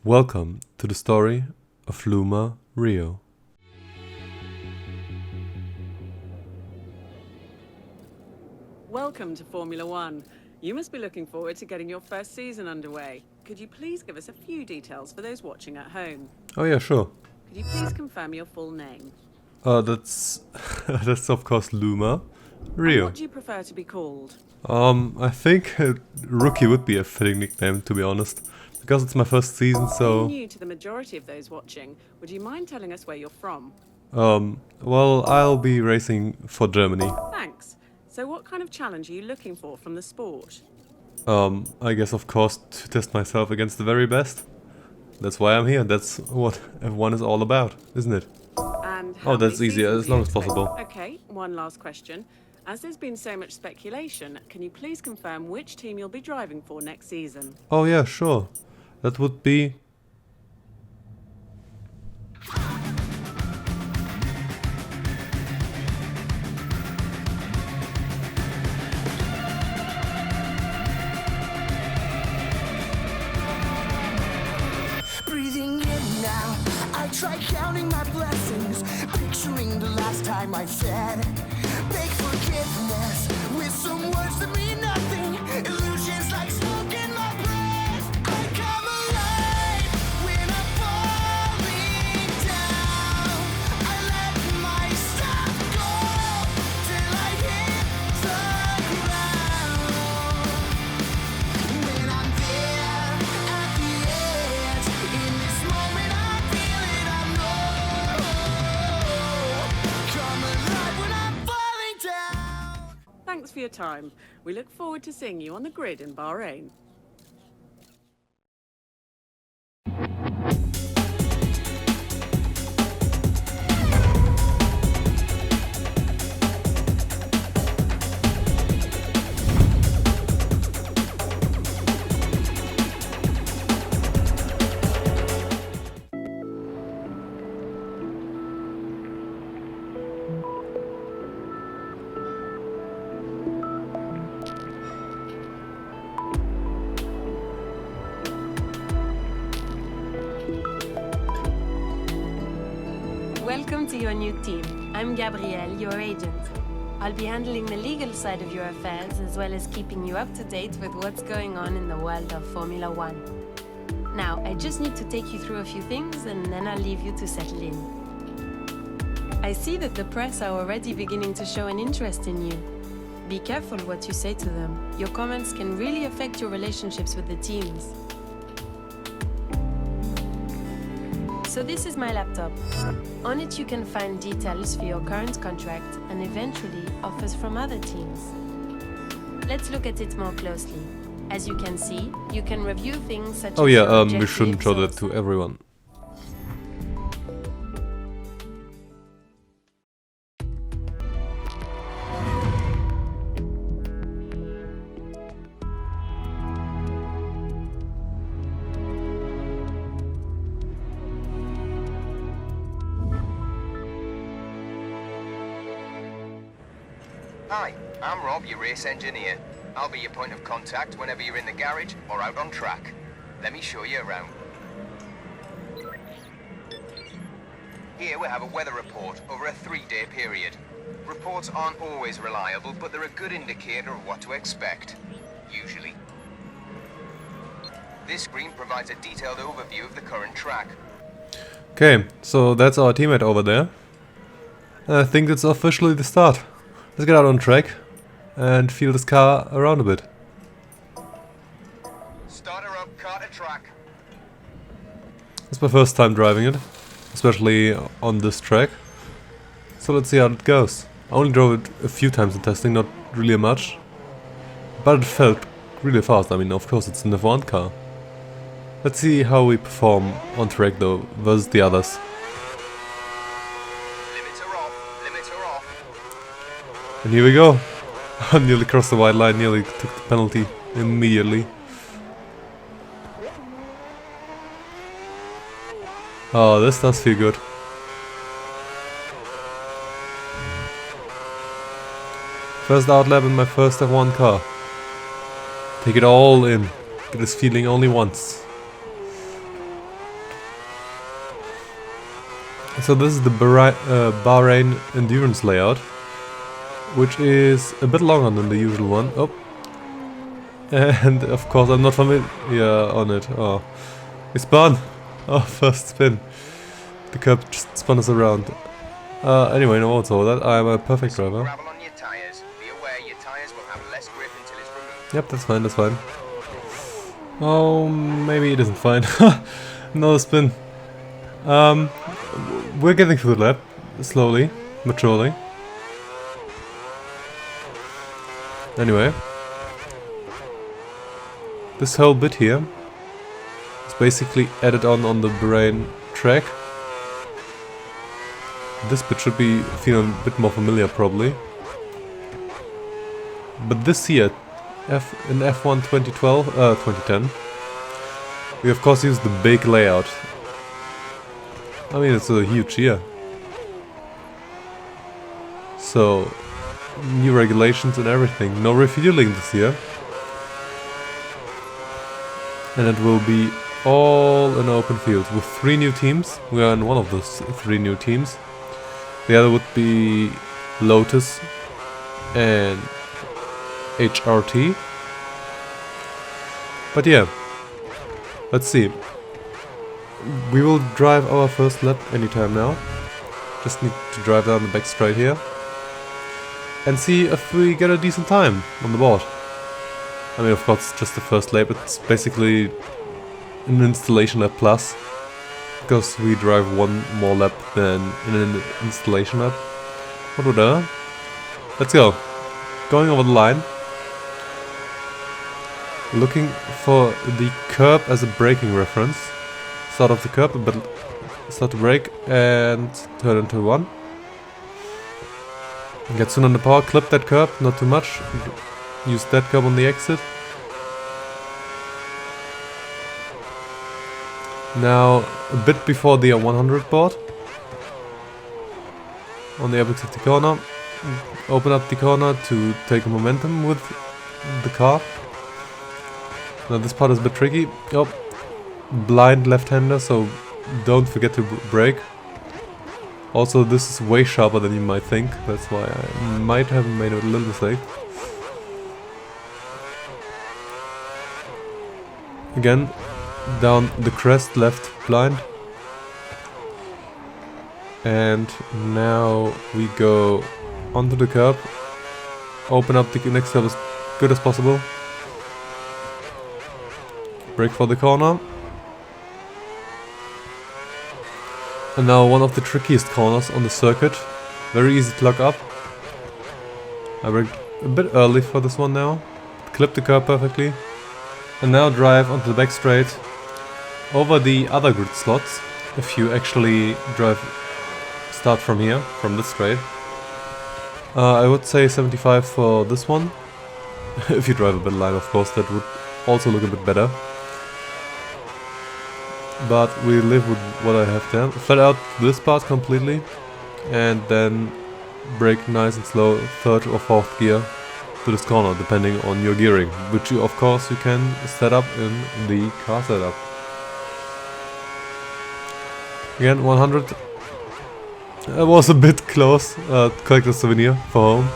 Welcome to the story of Luma Rio. Welcome to Formula One. You must be looking forward to getting your first season underway. Could you please give us a few details for those watching at home? Oh yeah, sure. Could you please confirm your full name? That's that's of course Luma Rio. And what do you prefer to be called? I think Rookie would be a fitting nickname, to be honest, because it's my first season, so... Being new to the majority of those watching, would you mind telling us where you're from? Well, I'll be racing for Germany. Thanks. So what kind of challenge are you looking for from the sport? I guess of course to test myself against the very best. That's why I'm here, that's what F1 is all about, isn't it? And Oh, that's easy, as long as possible. Okay, one last question. As there's been so much speculation, can you please confirm which team you'll be driving for next season? Oh yeah, sure. That would be... Breathing in now, I try counting my blessings, picturing the last time I said, beg forgiveness with some words that mean nothing, illusions like smoke in my breath. I come alive when I'm falling down. I let myself go till I hit the ground. When I'm there at the edge, in this moment I feel it, I know. Come alive when I'm falling down. Thanks for your time. We look forward to seeing you on the grid in Bahrain. Welcome to your new team. I'm Gabrielle, your agent. I'll be handling the legal side of your affairs as well as keeping you up to date with what's going on in the world of Formula One. Now, I just need to take you through a few things and then I'll leave you to settle in. I see that the press are already beginning to show an interest in you. Be careful what you say to them. Your comments can really affect your relationships with the teams. So this is my laptop. On it you can find details for your current contract and eventually offers from other teams. Let's look at it more closely. As you can see, you can review things such as Oh yeah, your we shouldn't objectives show or that to everyone. Hi, I'm Rob, your race engineer. I'll be your point of contact whenever you're in the garage or out on track. Let me show you around. Here we have a weather report over a 3-day period. Reports aren't always reliable, but they're a good indicator of what to expect. Usually. This screen provides a detailed overview of the current track. Okay, so that's our teammate over there. I think it's officially the start. Let's get out on track and feel this car around a bit. Starter up, car to track. It's my first time driving it, especially on this track. So let's see how it goes. I only drove it a few times in testing, not really much. But it felt really fast. I mean, of course, it's an F1 car. Let's see how we perform on track though, versus the others. Limits are off, limits are off. And here we go. I nearly crossed the white line, nearly took the penalty immediately. Oh, this does feel good. First outlap in my first F1 car. Take it all in. Get this feeling only once. So this is the Bahrain Endurance Layout, which is a bit longer than the usual one. Oh. And of course I'm not familiar on it. Oh. We spun! Oh, first spin. The curb just spun us around. Anyway, no, also that I'm a perfect driver. Gravel on your tires. Be aware your tires will have less grip until it's removed. Yep, that's fine, that's fine. Oh, maybe it isn't fine. Another spin. We're getting through the lap, slowly, but surely. Anyway. This whole bit here is basically added on the Bahrain track. This bit should be feeling a bit more familiar probably. But this here, in F1 2010, we of course use the big layout. I mean, it's a huge year. So, new regulations and everything. No refueling this year. And it will be all an open field with 3 new teams. We are in one of those 3 new teams. The other would be Lotus and HRT. But yeah, let's see. We will drive our first lap anytime now. Just need to drive down the back straight here. And see if we get a decent time on the board. I mean, of course, it's just the first lap. It's basically an installation lap plus. Because we drive one more lap than in an installation lap. But whatever. Let's go. Going over the line. Looking for the curb as a braking reference. Start off the curb, but start to brake and turn into 1. Get soon on the power, clip that curb, not too much. Use that curb on the exit. Now, a bit before the 100 board. On the apex of the corner. Open up the corner to take momentum with the car. Now this part is a bit tricky. Oh, blind left-hander, so don't forget to brake. Also, this is way sharper than you might think. That's why I might have made a little mistake. Again, down the crest, left blind. And now we go onto the curb. Open up the next curb as good as possible. Brake for the corner. And now one of the trickiest corners on the circuit. Very easy to lock up. I braked a bit early for this one now. Clip the curb perfectly. And now drive onto the back straight. Over the other grid slots. If you actually start from here, from this straight. I would say 75 for this one. If you drive a bit line, of course, that would also look a bit better. But we live with what I have there. Flat out this part completely. And then brake nice and slow, 3rd or 4th gear to this corner, depending on your gearing. Which you, of course, you can set up in the car setup. Again, 100. I was a bit close. Collect a souvenir for home.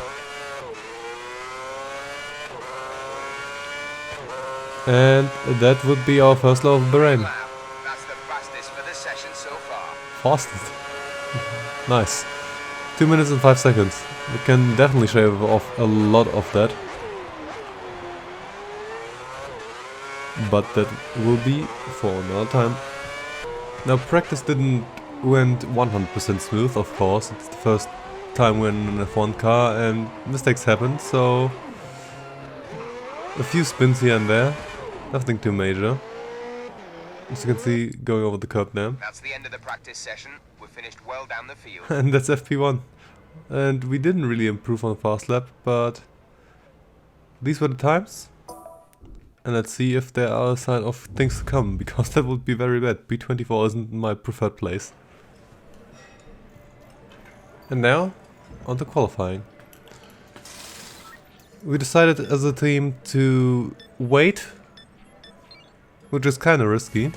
And that would be our first lap of Bahrain. That's the fastest for the session so far. Fastest. Nice. 2 minutes and 5 seconds. We can definitely shave off a lot of that. But that will be for another time. Now practice didn't went 100% smooth, of course. It's the first time we're in an F1 car and mistakes happen, so a few spins here and there. Nothing too major. As you can see, going over the curb now. That's the end of the practice session. We're finished well down the field. And that's FP1. And we didn't really improve on the fast lap, but these were the times. And let's see if there are a sign of things to come, because that would be very bad. P24 isn't my preferred place. And now, on to qualifying. We decided as a team to wait, which is kinda risky.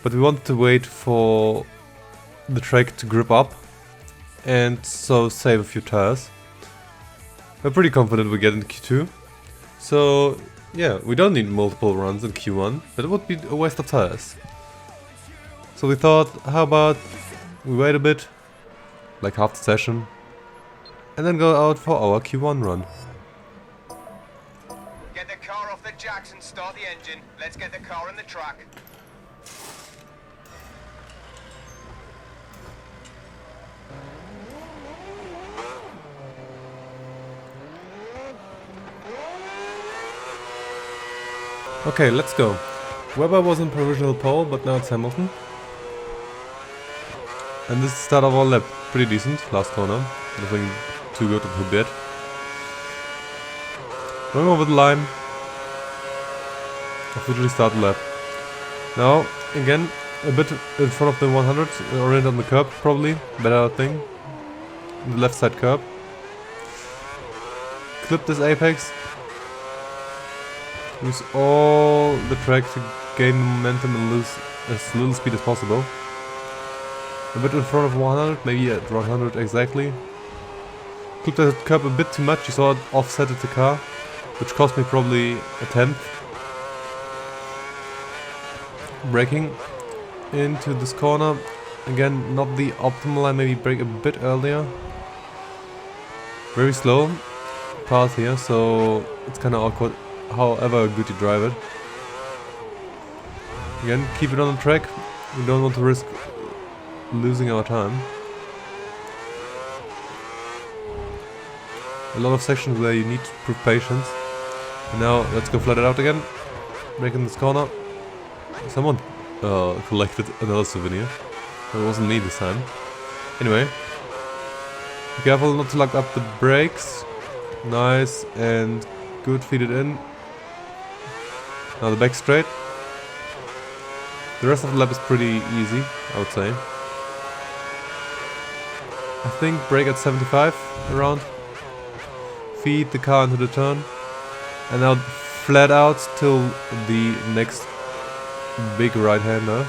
But we wanted to wait for the track to grip up, and so save a few tires. We're pretty confident we get into Q2. So yeah, we don't need multiple runs in Q1, but it would be a waste of tires. So we thought, how about we wait a bit, like half the session, and then go out for our Q1 run. Get the car off the jacks and start the engine. Let's get the car on the track. Okay, let's go. Webber was in provisional pole, but now it's Hamilton. And this is the start of our lap. Pretty decent, last corner. Nothing too good or too bad. Going over the line. Officially start the lap. Now, again, a bit in front of the 100, oriented on the curb probably. Better thing. The left side curb. Clip this apex. Use all the track to gain momentum and lose as little speed as possible. A bit in front of 100, maybe at 100 exactly. Clipped the curb a bit too much, you saw it offsetted the car, which cost me probably a tenth. Braking into this corner, again not the optimal, I maybe brake a bit earlier. Very slow path here, so it's kinda awkward. However good you drive it. Again, keep it on the track. We don't want to risk losing our time. A lot of sections where you need to prove patience. And now let's go flat it out again. Break in this corner. Someone collected another souvenir. It wasn't me this time. Anyway. Be careful not to lock up the brakes. Nice and good, feed it in. Now the back straight. The rest of the lap is pretty easy, I would say. I think brake at 75 around. Feed the car into the turn. And now flat out till the next big right-hander.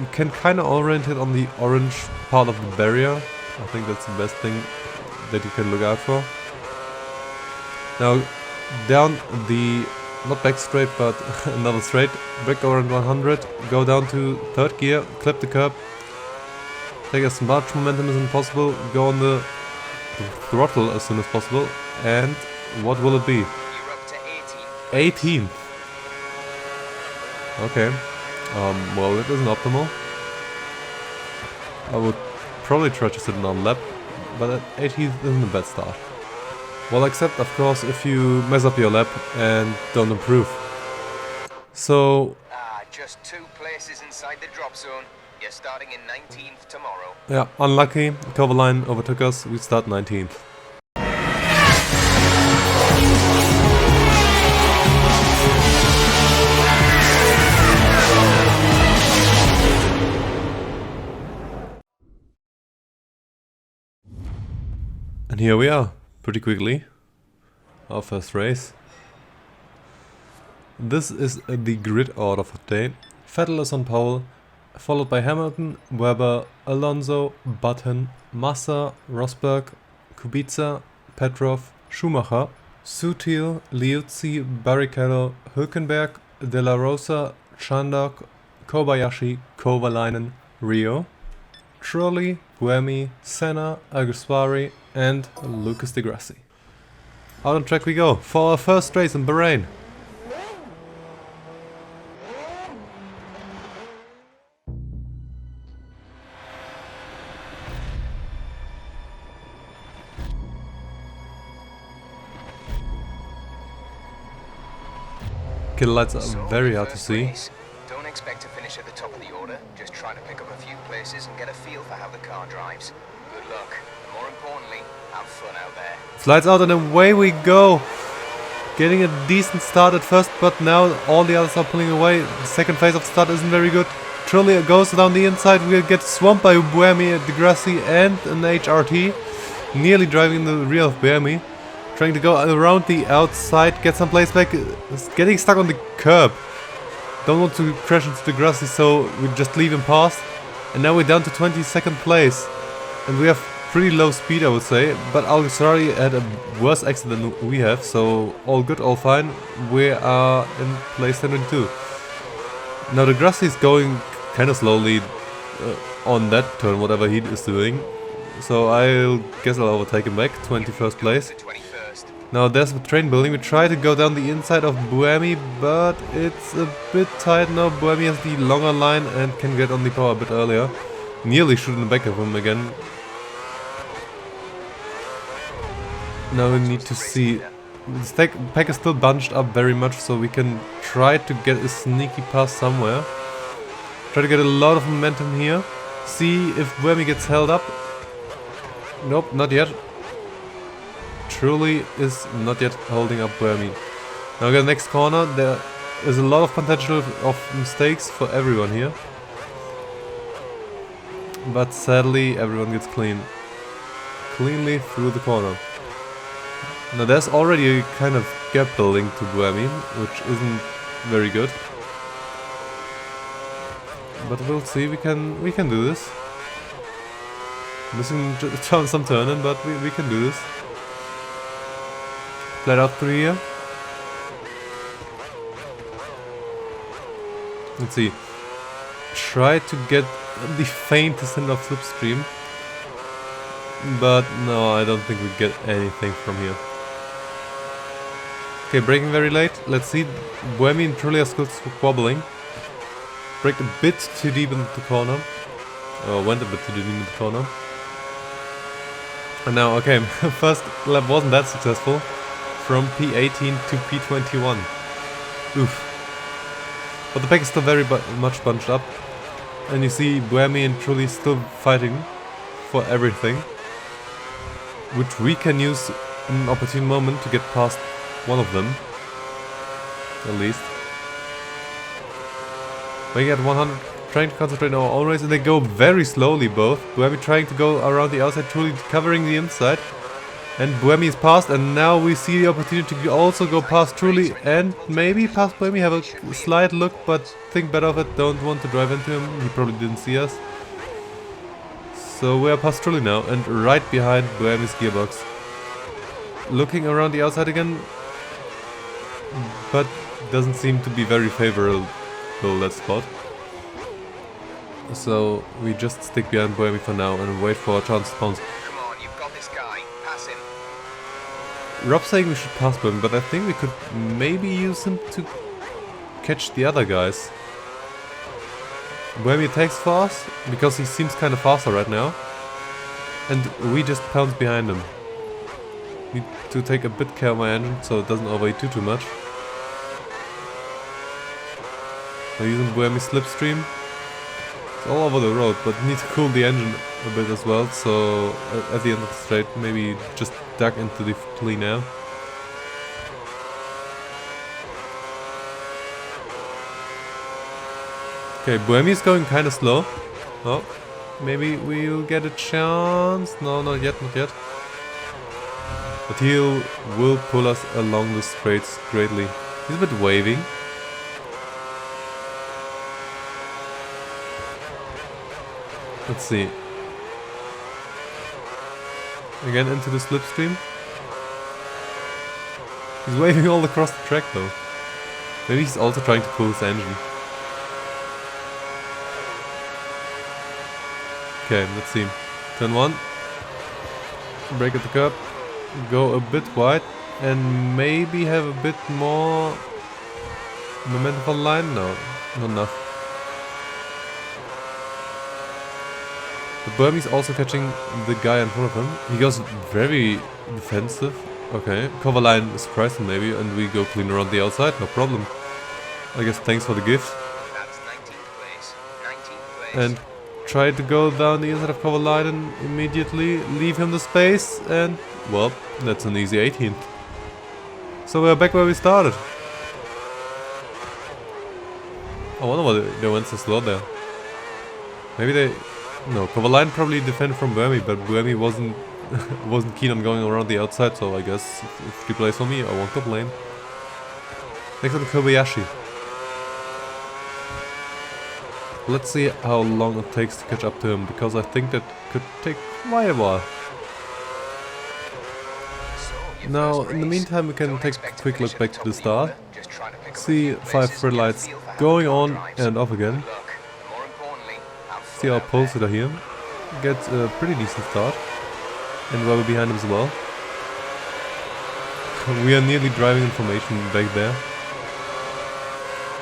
You can kinda orient it on the orange part of the barrier. I think that's the best thing that you can look out for. Now down the, not back straight, but another straight, brake around 100, go down to third gear, clip the curb, take as much momentum as possible, go on the throttle as soon as possible, and what will it be? You're up to 18. 18th. Okay. Well, it isn't optimal. I would probably try to sit another lap, but at 18th isn't a bad start. Well, except of course if you mess up your lap and don't improve. So Just 2 places inside the drop zone. You're starting in 19th tomorrow. yeah, unlucky. Cover line overtook us. We start 19th. And here we are, pretty quickly. Our first race. This is the grid order for today. Vettel is on pole, followed by Hamilton, Webber, Alonso, Button, Massa, Rosberg, Kubica, Petrov, Schumacher, Sutil, Liuzzi, Barrichello, Hülkenberg, De La Rosa, Chandok, Kobayashi, Kovalainen, Rio, Trulli, Buemi, Senna, Alguersuari, and Lucas de Grassi. Out on track we go for our first race in Bahrain. Okay, the lights are very hard to see. Don't expect to finish at the top of the order. Just try to pick up a few places and get a feel for how the car drives. Good luck, and more importantly, have fun out there. Slides out and away we go. Getting a decent start at first, but now all the others are pulling away. The second phase of the start isn't very good. Trulli goes down the inside. We'll get swamped by Buemi, de Grassi, and an HRT. Nearly driving in the rear of Buemi. Trying to go around the outside, get some place back. Getting stuck on the curb. Don't want to crash into de Grassi, so we just leave him past. And now we're down to 22nd place. And we have pretty low speed, I would say. But Alguersuari had a worse exit than we have, so all good, all fine. We are in place 10-2. Now de Grassi is going kind of slowly on that turn, whatever he is doing. So I guess I'll overtake him back, 21st place. Now there's the train building. We try to go down the inside of Buemi, but it's a bit tight now. Buemi has the longer line and can get on the power a bit earlier. Nearly shoot in the back of him again. Now we need to see. The pack is still bunched up very much, so we can try to get a sneaky pass somewhere. Try to get a lot of momentum here. See if Buemi gets held up. Nope, not yet. Trulli is not yet holding up Buemi. Now we got the next corner. There is a lot of potential of mistakes for everyone here. But sadly everyone gets cleanly through the corner. Now there's already a kind of gap building to Buemi, which isn't very good. But we'll see, we can do this. Missing some turning, but we can do this. Flat out through here. Let's see. Try to get the faintest hint of slipstream. But no, I don't think we get anything from here. Okay, braking very late. Let's see. Buemi and Trulli are still squabbling. Braked a bit too deep into the corner. Or went a bit too deep into the corner. And now, okay, first lap wasn't that successful. From P18 to P21. Oof. But the pack is still very much bunched up. And you see Buemi and Trulli still fighting for everything. Which we can use in an opportune moment to get past one of them. At least. We get 100, trying to concentrate on our own race, and they go very slowly both. Buemi trying to go around the outside, Trulli covering the inside. And Buemi is past, and now we see the opportunity to also go past Trulli and maybe past Buemi. Have a slight look, but think better of it. Don't want to drive into him. He probably didn't see us. So we are past Trulli now, and right behind Buemi's gearbox. Looking around the outside again, but doesn't seem to be very favorable, that spot. So we just stick behind Buemi for now and wait for a chance to pounce. Come on, you've got this guy. Pass him. Rob's saying we should pass Buemi, but I think we could maybe use him to catch the other guys. Buemi takes for us, because he seems kind of faster right now. And we just pounce behind him. Need to take a bit care of my engine, so it doesn't overheat too much. We're using Buemi's slipstream. It's all over the road, but need to cool the engine a bit as well, so at the end of the straight, maybe just duck into the clean air. Okay, Buemi is going kind of slow. Oh, maybe we'll get a chance. No, not yet, not yet. But he will pull us along the straights greatly. He's a bit waving. Let's see. Again into the slipstream. He's waving all across the track though. Maybe he's also trying to cool his engine. Okay, let's see. Turn 1. Brake at the curb. Go a bit wide. And maybe have a bit more momentum on line? No, not enough. The Burmese also catching the guy in front of him. He goes very defensive. Okay, cover line surprised him maybe, and we go clean around the outside, no problem. I guess thanks for the gift. That's 19th place. 19th place. And try to go down the inside of cover line and immediately leave him the space, and well, that's an easy 18th. So we're back where we started. I wonder why they went so slow there. Maybe they... No, cover line probably defended from Burmy, but Burmy wasn't keen on going around the outside, so I guess if he plays for me, I won't complain. Next on Kobayashi. Let's see how long it takes to catch up to him, because I think that could take quite a while. Now, in the meantime, we can take a quick look back to the start. See 5 red lights going on and off again. See our pole sitter here. Gets a pretty decent start. And rubber behind him as well. We are nearly driving information back there.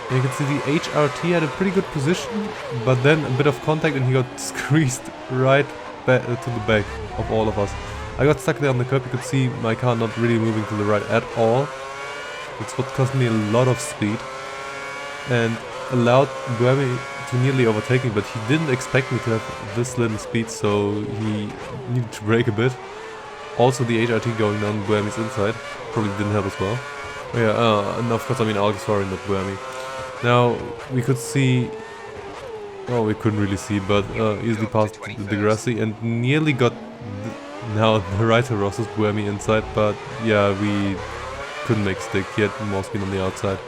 And you can see the HRT had a pretty good position, but then a bit of contact and he got squeezed right back to the back of all of us. I got stuck there on the curb. You could see my car not really moving to the right at all. It's what cost me a lot of speed and allowed Burmy to nearly overtake me, but he didn't expect me to have this little speed, so he needed to brake a bit. Also the HRT going down Burmy's inside probably didn't help as well. Oh, yeah, and of course I mean Algasori, not Burmy. Now we could see... Oh, we couldn't really see, but easily passed the Grassy and nearly got now the right Rosses Burmy inside, but yeah, we couldn't make stick. He had more speed on the outside.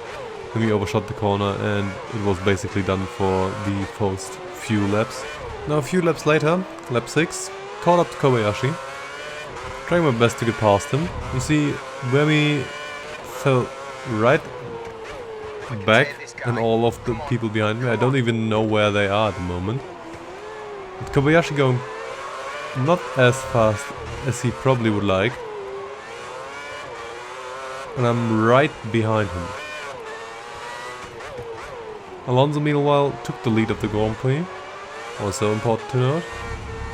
Then we overshot the corner and it was basically done for the first few laps. Now a few laps later, lap 6, caught up to Kobayashi. Trying my best to get past him. You see, Burmy fell right back and all of the people behind me. I don't even know where they are at the moment. With Kobayashi going not as fast as he probably would like. And I'm right behind him. Alonso meanwhile took the lead of the Grand Prix. Also important to note.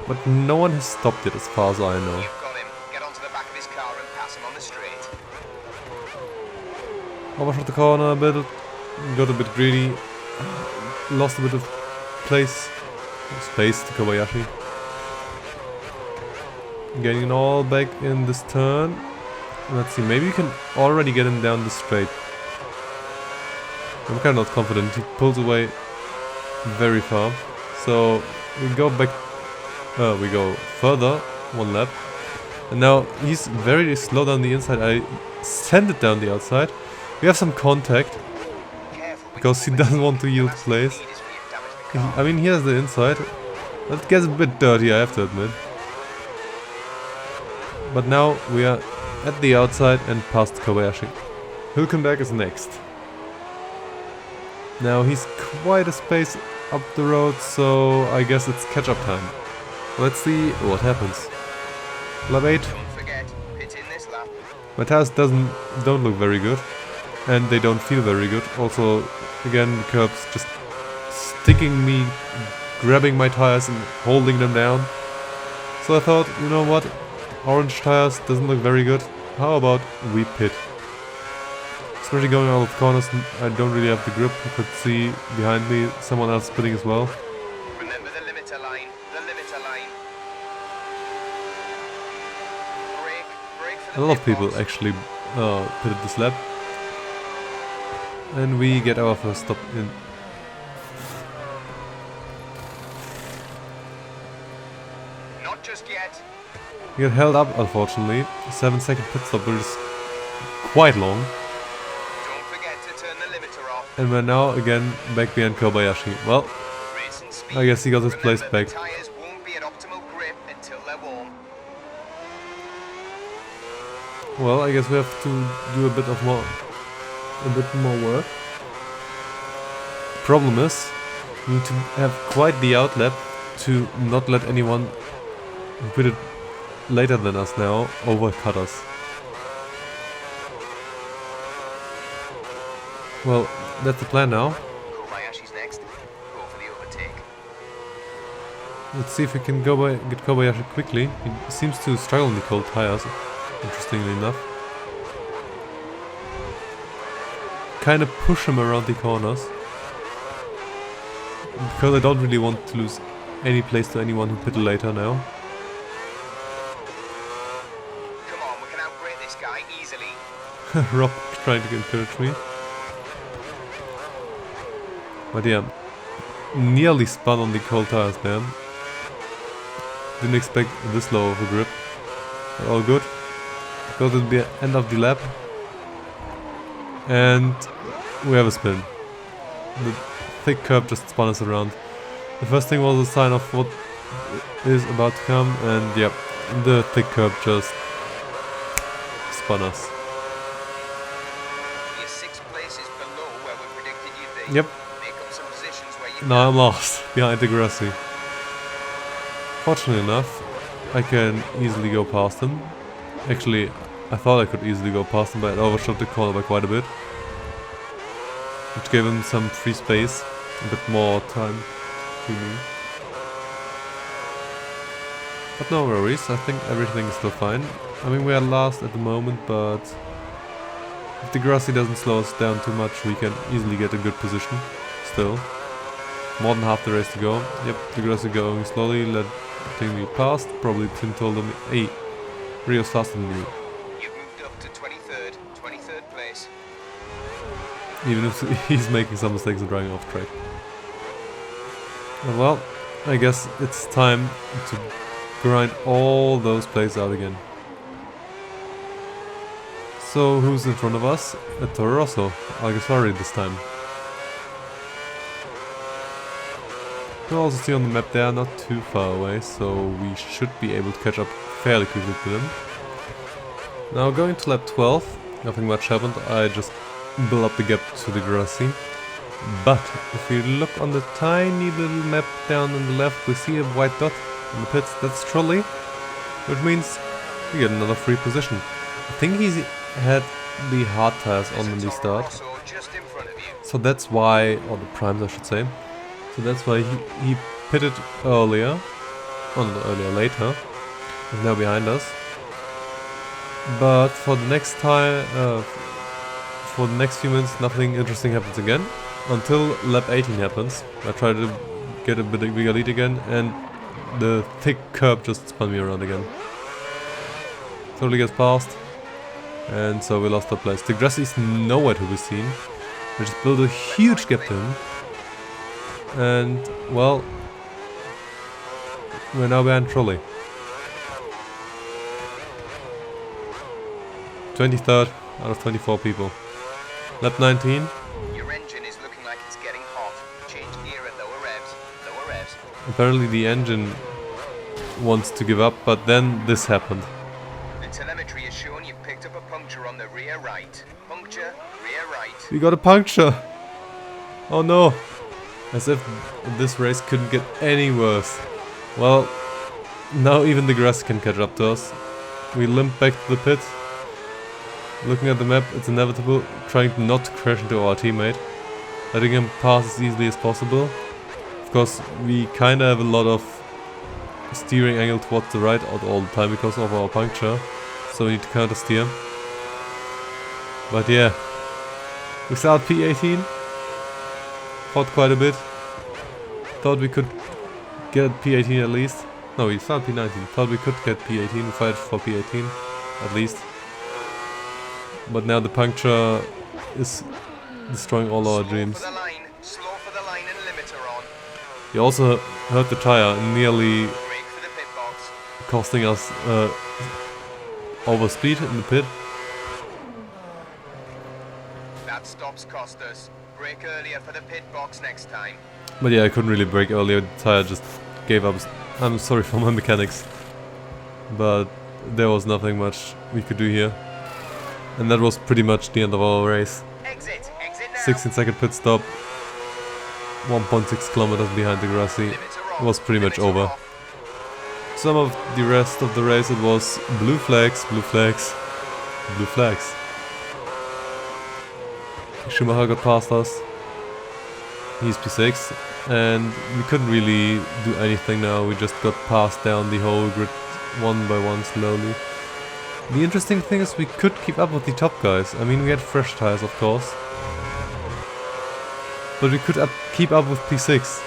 But no one has stopped it as far as I know. You've got him. Get onto the back of his car and pass him on the straight. Overshot the corner a bit. Got a bit greedy. Lost a bit of space to Kobayashi. Getting it all back in this turn. Let's see, maybe you can already get him down the straight. I'm kind of not confident. He pulls away very far. So we go back. We go further, 1 lap. And now he's very slow down the inside. I send it down the outside. We have some contact. Because he doesn't want to yield place. I mean, he has the inside. That gets a bit dirty, I have to admit. But now we are at the outside and past Kobayashi. Hülkenberg is next. Now he's quite a space up the road, so I guess it's catch-up time. Let's see what happens. Lap 8. Don't forget, pit in this lap. My tires don't look very good, and they don't feel very good. Also, again, the curbs just sticking me, grabbing my tires and holding them down. So I thought, you know what? Orange tires doesn't look very good. How about we pit? Especially going out of corners, I don't really have the grip. You could see behind me someone else pitting as well. Remember the limiter line. The limiter line. Brake for A the lot of pit people box. actually pitted this lap. And we get our first stop in. Not just yet. We get held up, unfortunately. 7-second pit stop, which is quite long. Don't forget to turn the limiter off. And we're now again back behind Kobayashi. Well, Racing speed. I guess he got his place Remember, back. the tires well, I guess we have to do a bit more work. Problem is, we need to have quite the outlap to not let anyone who put it later than us now overcut us. Well, that's the plan now. Kobayashi's next. Go for the overtake. Let's see if we can get Kobayashi quickly. He seems to struggle in the cold tires, interestingly enough. Kinda push him around the corners. Because I don't really want to lose any place to anyone who pitted later now. Come on, we can outbrake this guy easily. Rob trying to encourage me. But yeah, nearly spun on the cold tires, man. Didn't expect this low of a grip. But all good. Because it'll be the end of the lap. And we have a spin. The thick curb just spun us around. The first thing was a sign of what is about to come, and yep, the thick curb just spun us. You're 6 places below where we predicted you'd be. Yep. Make up some positions where you Now I'm lost behind the Grassi. Fortunately enough, I can easily go past him. Actually, I thought I could easily go past him, but I overshot the corner by quite a bit. Which gave him some free space, a bit more time to me. But no worries, I think everything is still fine. I mean, we are last at the moment, but if the Grassi doesn't slow us down too much, we can easily get a good position still. More than half the race to go. Yep, the Grassi going slowly, letting me past. Probably Tim told him, hey, Rio's faster than you. You've moved up to 23rd place. Even if he's making some mistakes and driving off track. Well, I guess it's time to grind all those plays out again. So who's in front of us? A Toro Rosso, Alguersuari this time. You can also see on the map they are not too far away, so we should be able to catch up fairly quickly to them. Now going to lap 12, nothing much happened, I just built up the gap to the Grassi. But if you look on the tiny little map down on the left, we see a white dot in the pits, that's Trolley, which means we get another free position. I think he had the hard tires on when he start, Just in front of you. so that's why, or the primes I should say, so that's why he pitted earlier, or not earlier, later, is now behind us. But for the next time, for the next few minutes, nothing interesting happens again. Until lap 18 happens. I try to get a bit bigger lead again, and the thick curb just spun me around again. Totally gets past, and so we lost our place. The Grassi is nowhere to be seen. We just built a huge gap to him. And, well, we're now behind Trolley. 23rd out of 24 people. Lap 19. Your engine is looking like it's getting hot. Change gear at lower revs. Lower revs. Apparently the engine wants to give up, but then this happened. The telemetry is showing you've picked up a puncture on the rear right. Puncture, rear right. We got a puncture! Oh no! As if this race couldn't get any worse. Well, now even the grass can catch up to us. We limp back to the pit. Looking at the map, it's inevitable, trying not to crash into our teammate. Letting him pass as easily as possible. Of course, we kinda have a lot of steering angle towards the right all the time because of our puncture. So we need to counter steer. But yeah. We start P18. Fought quite a bit. Thought we could get P18 at least. No, we started P19. Thought we could get P18. We fight for P18 at least. But now the puncture is destroying all our dreams. Slow for the line and limiter on. He also hurt the tire, nearly Brake for the pit box. costing us overspeed in the pit. That stops cost us. Brake earlier for the pit box next time. But yeah, I couldn't really brake earlier. The tire just gave up. I'm sorry for my mechanics, but there was nothing much we could do here. And that was pretty much the end of our race. Exit now. 16-second pit stop. 1.6 kilometers behind the Grassy. It was pretty much over. Some of the rest of the race it was blue flags, blue flags, blue flags. Schumacher got past us. He's P6. And we couldn't really do anything now. We just got passed down the whole grid one by one slowly. The interesting thing is we could keep up with the top guys. I mean, we had fresh tires, of course. But we could keep up with P6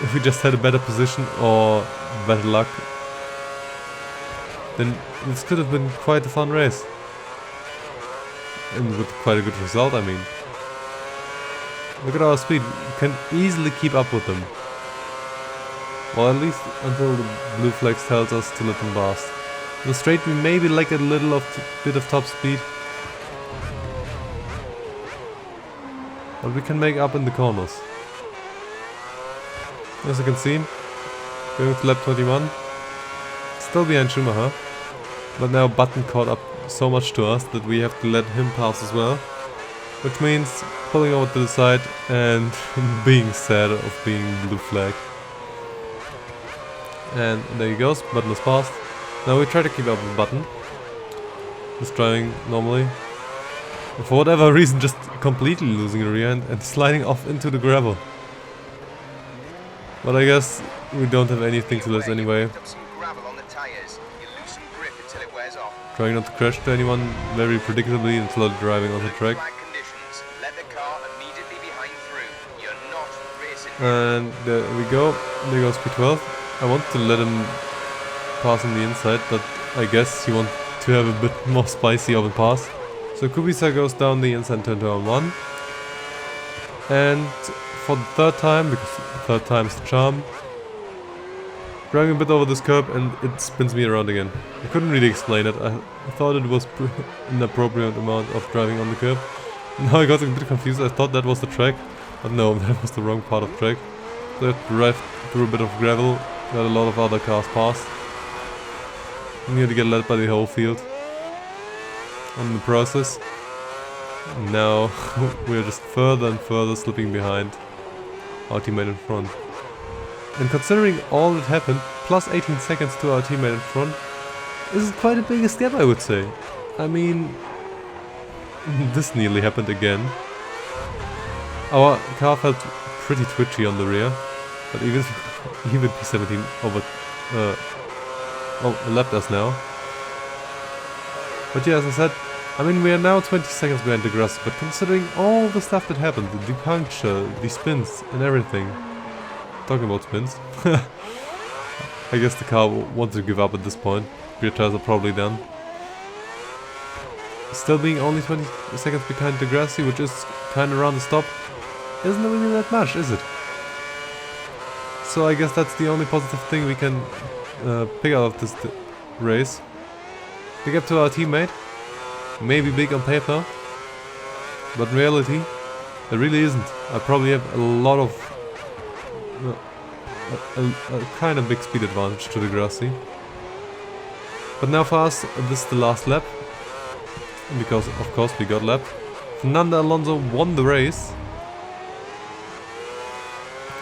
if we just had a better position or better luck. Then this could have been quite a fun race. And with quite a good result, I mean. Look at our speed, we can easily keep up with them. Well, at least until the blue flags tells us to let them pass. In the straight we maybe lack a little bit of top speed. But we can make up in the corners. As you can see, going to lap 21. Still behind Schumacher. But now Button caught up so much to us that we have to let him pass as well. Which means pulling over to the side and being sad of being blue flag. And there he goes, Button has passed. Now we try to keep up with Button. He's driving normally. And for whatever reason just completely losing the rear end and sliding off into the gravel. But I guess we don't have anything to lose anyway. Trying not to crash to anyone very predictably and slowly driving on the track. And there we go, there goes P12. I wanted to let him pass on the inside, but I guess he wanted to have a bit more spicy of a pass. So Kubica goes down the inside turn 1. And for the third time, because third time's the charm, driving a bit over this curb and it spins me around again. I couldn't really explain it, I thought it was an appropriate amount of driving on the curb. Now I got a bit confused, I thought that was the track. But no, that was the wrong part of the track. So I had to drive through a bit of gravel, got a lot of other cars past. And we had to get led by the whole field on the process. And now we're just further and further slipping behind our teammate in front. And considering all that happened, plus 18 seconds to our teammate in front, is quite a big gap, I would say. I mean, this nearly happened again. Our car felt pretty twitchy on the rear, but even P17 lapped us now. But yeah, as I said, I mean we are now 20 seconds behind the grass, but considering all the stuff that happened, the puncture, the spins and everything. Talking about spins, I guess the car wants to give up at this point. Rear tires are probably done. Still being only 20 seconds behind the Grassy, which is kind of around the stop. Isn't really that much, is it? So I guess that's the only positive thing we can pick out of this race. Big up to our teammate. Maybe big on paper, but in reality, it really isn't. I probably have a lot of a kind of big speed advantage to the Grassy. But now for us, this is the last lap, because of course we got lapped. Fernando Alonso won the race.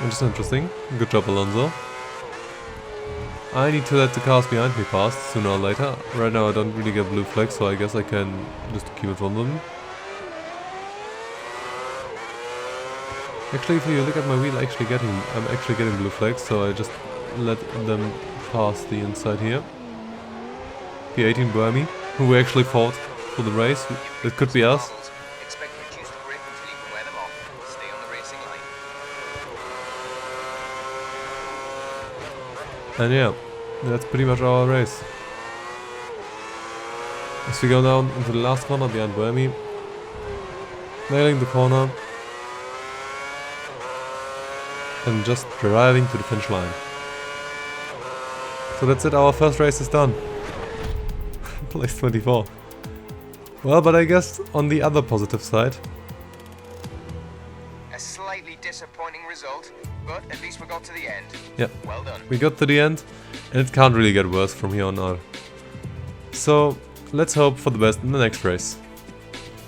Which is interesting. Good job, Alonso. I need to let the cars behind me pass sooner or later. Right now I don't really get blue flags, so I guess I can just keep it on them. Actually, if you look at my wheel, I'm actually getting blue flags, so I just let them pass the inside here. P18 Burmy, who we actually fought for the race. It could be us. And yeah, that's pretty much our race. As we go down into the last corner behind Burmy, nailing the corner, and just driving to the finish line. So that's it, our first race is done. Place 24. Well, but I guess on the other positive side, a slightly disappointing result, but at least we got to the end. Yeah, well done. We got to the end, and it can't really get worse from here on out. So let's hope for the best in the next race.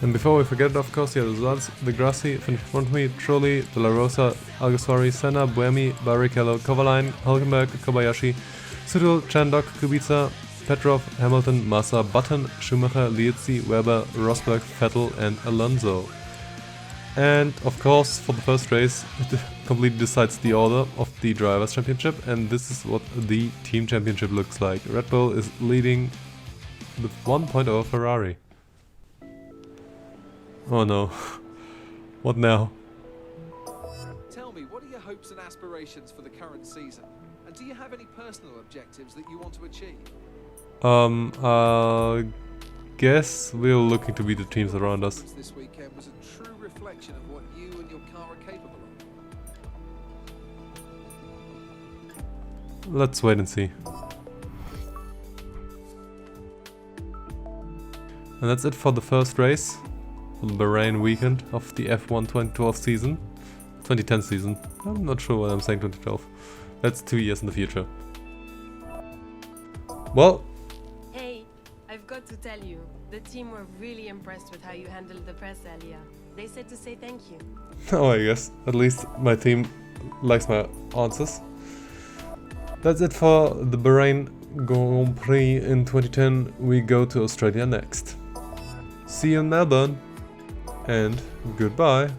And before we forget it, of course, here are the results. The Grassi finished in front of me, Trulli, De La Rosa, Alguersuari, Senna, Buemi, Barrichello, Kovalainen, Hulkenberg, Kobayashi, Sudal, Chandok, Kubica, Petrov, Hamilton, Massa, Button, Schumacher, Lietzi, Weber, Rosberg, Vettel and Alonso. And of course, for the first race, it completely decides the order of the Drivers' Championship, and this is what the Team Championship looks like. Red Bull is leading with 1 point over Ferrari. Oh no. What now? Tell me, what are your hopes and aspirations for the current season? And do you have any personal objectives that you want to achieve? Guess we're looking to beat the teams around us. This weekend was a true reflection of what you and your car are capable of. Let's wait and see. And that's it for the first race. For the Bahrain weekend of the F1 2012 season. 2010 season. I'm not sure why I'm saying 2012. That's 2 years in the future. Well, Hey, I've got to tell you, the team were really impressed with how you handled the press earlier. They said to say thank you. oh, I guess. At least my team likes my answers. That's it for the Bahrain Grand Prix in 2010. We go to Australia next. See you in Melbourne. And goodbye.